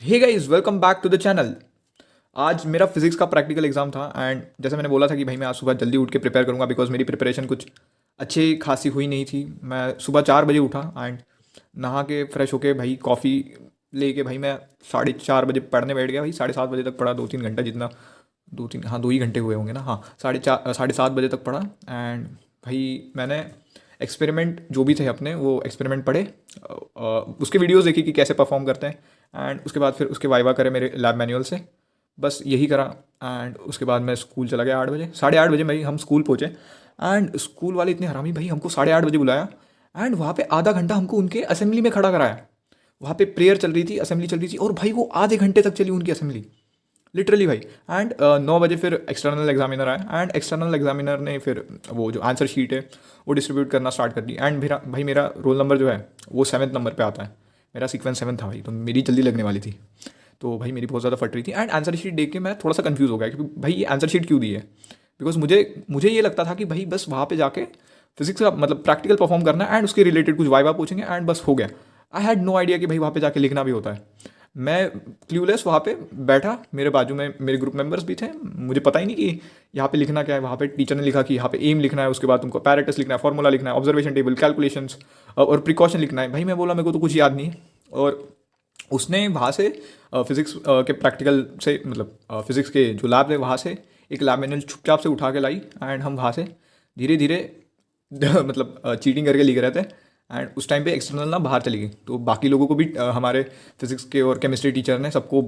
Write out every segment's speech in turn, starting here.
Hey guys, welcome back to the channel. आज मेरा physics का प्रैक्टिकल एग्जाम था एंड जैसे मैंने बोला था कि भाई मैं आज सुबह जल्दी उठ के प्रिपेयर करूंगा बिकॉज मेरी प्रिपरेशन कुछ अच्छी खासी हुई नहीं थी। मैं सुबह 4 बजे उठा एंड नहा के फ्रेश होके भाई कॉफ़ी लेके भाई मैं 4:30 बजे पढ़ने बैठ गया। भाई 7:30 बजे तक पढ़ा, 2-3 घंटा जितना, 2-3 हाँ 2 ही घंटे हुए होंगे ना। हाँ 7:30 बजे तक पढ़ा एंड भाई मैंने एक्सपेरिमेंट जो भी थे अपने वो एक्सपेरिमेंट पढ़े, उसके वीडियोस देखी कि कैसे परफॉर्म करते हैं एंड उसके बाद फिर उसके वाइवा करे मेरे लैब मैनुअल से। बस यही करा एंड उसके बाद मैं स्कूल चला गया 8 बजे। 8:30 बजे भाई हम स्कूल पहुँचे एंड स्कूल वाले इतने हरामी, भाई हमको 8:30 बजे बुलाया एंड वहाँ पे आधा घंटा हमको उनके असेंबली में खड़ा कराया। वहाँ पे प्रेयर चल रही थी, असेंबली चल रही थी और भाई वो आधे घंटे तक चली उनकी असेंबली, लिटरली भाई। एंड 9 बजे फिर एक्सटर्नल एग्जामिनर आया एंड एक्सटर्नल एग्जामिनर ने फिर वो जो आंसर शीट है वो डिस्ट्रीब्यूट करना स्टार्ट कर दी एंड मेरा भाई मेरा रोल नंबर जो है वो 7th नंबर पे आता है। मेरा सीक्वेंस 7 था भाई, तो मेरी जल्दी लगने वाली थी। तो भाई मेरी बहुत ज़्यादा फट रही थी एंड आंसर शीट देख के मैं थोड़ा सा कंफ्यूज हो गया क्योंकि भाई ये आंसर शीट क्यों दी है। बिकॉज मुझे मुझे ये लगता था कि भाई बस वहाँ पे जाके फिजिक्स का मतलब प्रैक्टिकल परफॉर्म करना है एंड उसके रिलेटेड कुछ वाइवा पूछेंगे एंड बस हो गया। आई हैड नो आइडिया कि भाई वहाँ पे जाके लिखना भी होता है। मैं क्ल्यूलेस वहाँ पे बैठा, मेरे बाजू में मेरे ग्रुप मेंबर्स भी थे, मुझे पता ही नहीं कि यहाँ पे लिखना क्या है। वहाँ पे टीचर ने लिखा कि यहाँ पे एम लिखना है, उसके बाद तुमको पैरेटस लिखना है, फॉर्मूला लिखना है, ऑब्जर्वेशन टेबल, कैलकुलेशंस और प्रिकॉशन लिखना है। भाई मैं बोला मेरे को तो कुछ याद नहीं है। और उसने वहाँ से फिज़िक्स के प्रैक्टिकल से मतलब फिज़िक्स के जो लैब है वहाँ से एक लैब मैनुअल चुपचाप से उठा के लाई एंड हम वहाँ से धीरे धीरे मतलब चीटिंग करके लिख रहे थे। एंड उस टाइम पे एक्सटर्नल ना बाहर चली गई, तो बाकी लोगों को भी हमारे फिजिक्स के और केमिस्ट्री टीचर ने सबको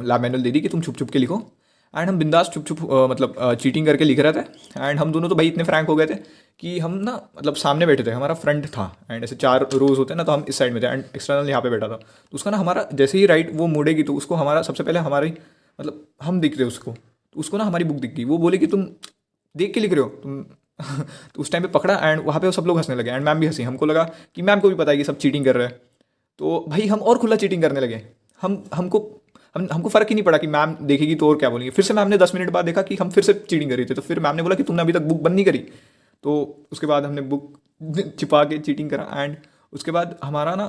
लैब मैनुअल दे दी कि तुम छुप छुप के लिखो। एंड हम बिंदास छुप छुप मतलब चीटिंग करके लिख रहे थे एंड हम दोनों तो भाई इतने फ्रैंक हो गए थे कि हम ना मतलब सामने बैठे थे, हमारा फ्रंट था एंड ऐसे 4 रोज होते हैं ना, तो हम इस साइड में थे एंड एक्सटर्नल यहाँ पे बैठा था। तो उसका ना हमारा जैसे ही राइट वो मुड़ेगी तो उसको हमारा सबसे पहले हमारी मतलब हम दिख रहे उसको, तो उसको ना हमारी बुक दिख गई। वो बोले कि तुम देख के लिख रहे हो तुम तो उस टाइम पे पकड़ा एंड वहाँ पे सब लोग हंसने लगे एंड मैम भी हंसी। हमको लगा कि मैम को भी पता है कि सब चीटिंग कर रहे हैं, तो भाई हम और खुला चीटिंग करने लगे। हमको फ़र्क ही नहीं पड़ा कि मैम देखेगी तो और क्या बोलेंगे। फिर से मैम ने 10 मिनट बाद देखा कि हम फिर से चीटिंग कर रहे थे, तो फिर मैम ने बोला कि तुमने अभी तक बुक बंद नहीं करी। तो उसके बाद हमने बुक छिपा के चीटिंग करा एंड उसके बाद हमारा ना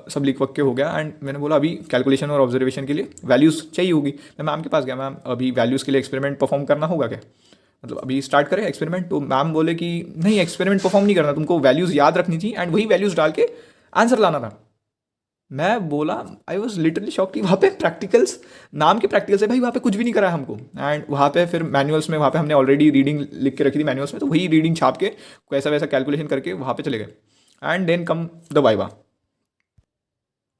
सब लिख वक के हो गया एंड मैंने बोला अभी कैलकुलेशन और ऑब्जर्वेशन के लिए वैल्यूज़ चाहिए होगी। मैं मैम के पास गया, मैम अभी वैल्यूज़ के लिए एक्सपेरिमेंट परफॉर्म करना होगा क्या, मतलब अभी स्टार्ट करें एक्सपेरिमेंट। तो मैम बोले कि नहीं एक्सपेरिमेंट परफॉर्म नहीं करना, तुमको वैल्यूज़ याद रखनी थी एंड वही वैल्यूज़ डाल के आंसर लाना था। मैं बोला आई वॉज लिटरली शॉक कि वहाँ पे प्रैक्टिकल्स, नाम के प्रैक्टिकल्स है भाई, वहाँ पे कुछ भी नहीं करा है हमको। एंड वहाँ पे फिर मैनुअल्स में वहाँ पे हमने ऑलरेडी रीडिंग लिख के रखी थी मैनुअल्स में, तो वही रीडिंग छाप के वैसा वैसा कैलकुलेशन करके वहाँ पे चले गए and then come the viva.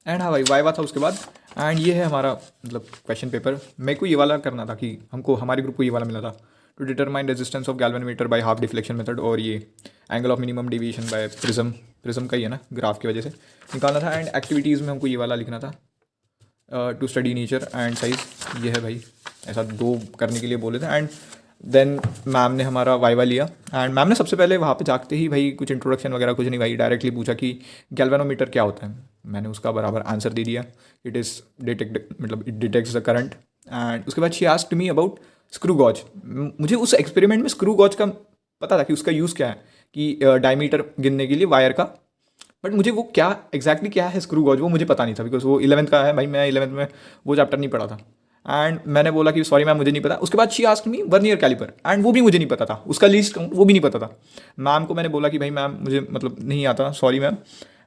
And हाँ भाई वाइवा था उसके बाद एंड ये है हमारा मतलब क्वेश्चन पेपर। मेरे को ये वाला करना था कि हमको हमारे ग्रुप को ये वाला मिला था, to determine resistance of galvanometer by half deflection method और ये angle of minimum deviation by prism, prism का ही है ना, ग्राफ की वजह से निकालना था। एंड एक्टिविटीज़ में हमको ये वाला लिखना था, to study nature and size. ये है भाई, ऐसा 2 करने के लिए बोले थे। एंड देन मैम ने हमारा वाइवा लिया एंड मैम ने सबसे पहले वहाँ पे जाते ही भाई कुछ इंट्रोडक्शन वगैरह कुछ नहीं भाई, डायरेक्टली पूछा कि गैल्वेनोमीटर क्या होता है। मैंने उसका बराबर आंसर दे दिया, इट इज़ डिटेक्ट मतलब it detects the current. And उसके बाद she asked me about screw gauge. मुझे उस एक्सपेरिमेंट में स्क्रू गॉज का पता था कि उसका यूज़ क्या है, कि डायमीटर गिनने के लिए वायर का, बट मुझे वो क्या एग्जैक्टली क्या है स्क्रू गॉज वो मुझे पता नहीं था बिकॉज वो 11th का है भाई, मैं 11th में वो चैप्टर नहीं पढ़ा था। एंड मैंने बोला कि सॉरी मैम मुझे नहीं पता। उसके बाद she asked me vernier calliper and वो भी मुझे नहीं पता था, उसका लीस्ट वो भी नहीं पता था। मैम को मैंने बोला कि भाई मैम मुझे मतलब नहीं आता, सॉरी मैम।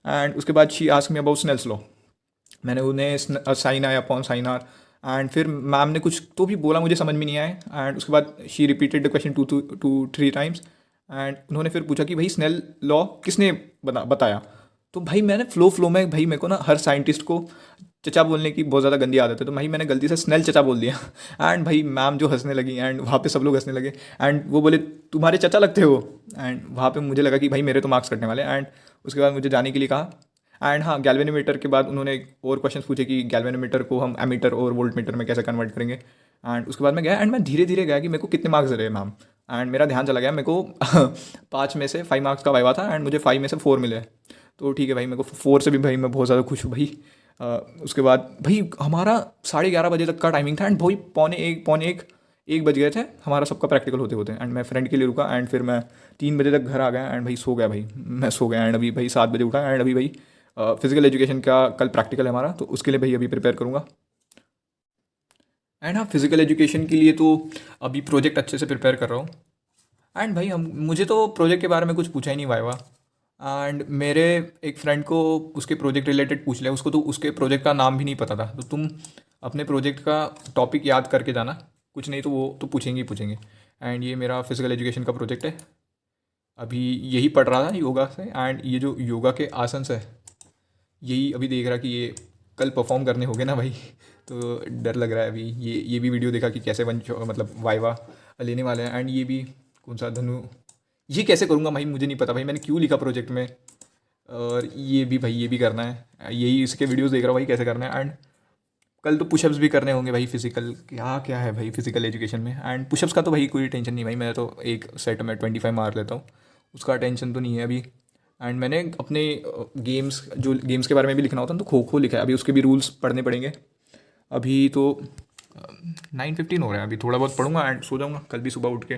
एंड उसके बाद she asked me about Snell's law. मैंने उन्हें sine i upon sine r and फिर मैम ने कुछ तो भी बोला मुझे समझ में नहीं आया एंड उसके बाद she repeated the question 2-3 times and उन्होंने फिर पूछा कि भाई स्नेल लॉ किसने बताया। तो भाई मैंने फ्लो में भाई मेरे को ना हर साइंटिस्ट को चचा बोलने की बहुत ज़्यादा गंदी आदत है, तो भाई मैंने गलती से स्नेल चचा बोल दिया एंड भाई मैम जो हंसने लगी एंड वहाँ पे सब लोग हंसने लगे एंड वो बोले तुम्हारे चचा लगते हो। एंड वहाँ पे मुझे लगा कि भाई मेरे तो मार्क्स कटने वाले एंड उसके बाद मुझे जाने के लिए कहा। एंड हाँ गैल्वेनोमीटर के बाद उन्होंने एक और क्वेश्चन पूछे कि गैल्वेनोमीटर को हम एमीटर और वोल्ट मीटर में कैसे कन्वर्ट करेंगे। एंड उसके बाद मैं गया एंड मैं धीरे धीरे गया कि मेरे को कितने मार्क्स दे रहे हैं मैम। एंड मेरा ध्यान चला गया, मेरे को 5 में से 5 मार्क्स का वाइवा था एंड मुझे 5 में से 4 मिले। तो ठीक है भाई, मेरे को 4 से भी भाई मैं बहुत ज़्यादा खुश हूँ भाई। उसके बाद भाई हमारा 11:30 बजे तक का टाइमिंग था एंड भाई पौने एक बज गए थे हमारा सबका प्रैक्टिकल होते होते। एंड मैं फ्रेंड के लिए रुका एंड फिर मैं 3 बजे तक घर आ गया एंड भाई सो गया भाई, मैं सो गया एंड अभी भाई 7 बजे उठा एंड अभी भाई फिजिकल एजुकेशन का कल प्रैक्टिकल है हमारा, तो उसके लिए भाई अभी प्रिपेयर करूँगा। एंड हाँ, फिज़िकल एजुकेशन के लिए तो अभी प्रोजेक्ट अच्छे से प्रिपेयर कर रहा हूँ। एंड भाई हम मुझे तो प्रोजेक्ट के बारे में कुछ पूछा ही नहीं वाइवा। एंड मेरे एक फ्रेंड को उसके प्रोजेक्ट रिलेटेड पूछ लिया, उसको तो उसके प्रोजेक्ट का नाम भी नहीं पता था। तो तुम अपने प्रोजेक्ट का टॉपिक याद करके जाना, कुछ नहीं तो वो तो पूछेंगे ही पूछेंगे। एंड ये मेरा फिज़िकल एजुकेशन का प्रोजेक्ट है, अभी यही पढ़ रहा था योगा से। एंड ये जो योगा के आसन्स है, यही अभी देख रहा कि ये कल परफॉर्म करने होंगे ना भाई। तो डर लग रहा है अभी। ये भी वीडियो देखा कि कैसे मतलब वाइवा लेने वाले हैं। एंड ये भी कौन सा धनु, ये कैसे करूँगा भाई मुझे नहीं पता भाई, मैंने क्यों लिखा प्रोजेक्ट में। और ये भी भाई ये भी करना है, यही इसके वीडियोस देख रहा हूँ भाई कैसे करना है। एंड कल तो पुशअप्स भी करने होंगे भाई, फिजिकल क्या क्या है भाई फिजिकल एजुकेशन में। एंड पुशअप्स का तो भाई कोई टेंशन नहीं भाई, मैं तो एक सेट में 25 मार लेता हूँ, उसका टेंशन तो नहीं है अभी। एंड मैंने अपने गेम्स के बारे में भी लिखना होता है तो खो खो लिखा है, अभी उसके भी रूल्स पढ़ने पड़ेंगे। अभी तो 9:15 हो रहे हैं, अभी थोड़ा बहुत पढ़ूंगा एंड सो जाऊंगा। कल भी सुबह उठ के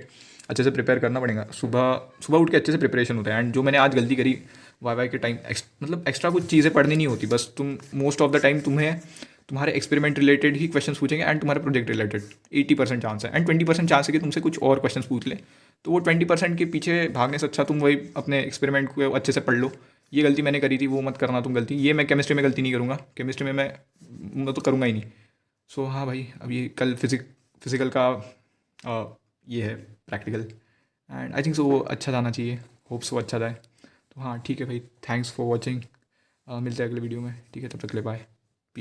अच्छे से प्रिपेयर करना पड़ेगा, सुबह सुबह उठ के अच्छे से प्रिपरेशन होता है। एंड जो मैंने आज गलती करी वाई वाई के टाइम, मतलब एक्स्ट्रा कुछ चीज़ें पढ़नी नहीं होती, बस तुम मोस्ट ऑफ द टाइम तुम्हें तुम्हारे एक्सपेरिमेंट रिलेटेड ही क्वेश्चन पूछेंगे एंड तुम्हारे प्रोजेक्ट रिलेटेड 80% चांस है। एंड 20% चांस है कि तुमसे कुछ और क्वेश्चन पूछ ले। तो वो 20% के पीछे भागने से अच्छा तुम वही अपने एक्सपेरिमेंट को अच्छे से पढ़ लो। ये गलती मैंने करी थी, वो मत करना तुम गलती। ये मैं केमिस्ट्री में गलती नहीं करूँगा, केमिस्ट्री में मैं तो करूँगा ही नहीं। सो हाँ भाई, अभी कल फिज़िकल का ये है practical. And I think so वो अच्छा जाना चाहिए, होप सो अच्छा जाए। तो हाँ ठीक है भाई, थैंक्स फॉर वॉचिंग, मिलते हैं अगले वीडियो में। ठीक है, तब तक के लिए बाय।